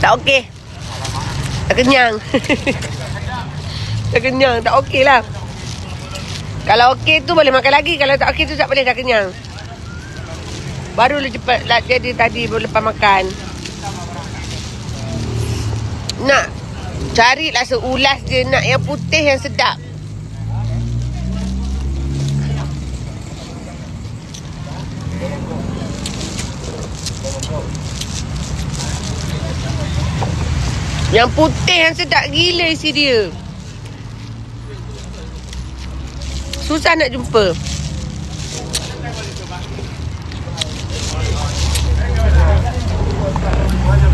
Tak okey. Tak kenyang. Tak kenyang, tak okey lah. Kalau okey tu boleh makan lagi. Kalau tak okey tu tak boleh, dah kenyang. Baru cepat lah jadi tadi lepas makan. Nak carilah seulas je, nak yang putih yang sedap. Yang putih yang sedap gila isi dia. Susah nak jumpa.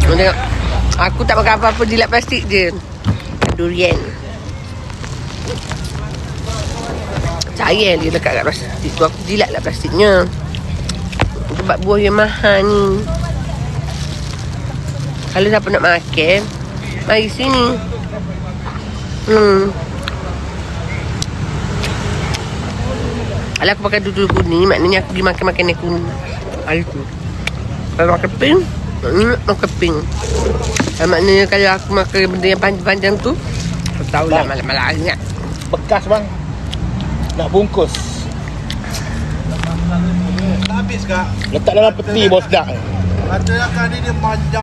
Tengok. Aku tak makan apa-apa, jilat plastik je. Durian. Sayang dia lekat kat plastik tu. Aku jilat lah plastiknya. Sebab buah yang mahal ni. Kalau siapa nak makan, mari sini. Kalau aku pakai duduk kuning, maknanya aku pergi makan yang kuning. Hari tu. Kalau makan pink, maknanya makan pink. Maknanya kalau aku makan benda yang panjang-panjang tu, aku tahulah malam-malam ingat. Bekas bang. Nak bungkus. Habis kak. Letak dalam peti bos dak. Kata kan dia manja.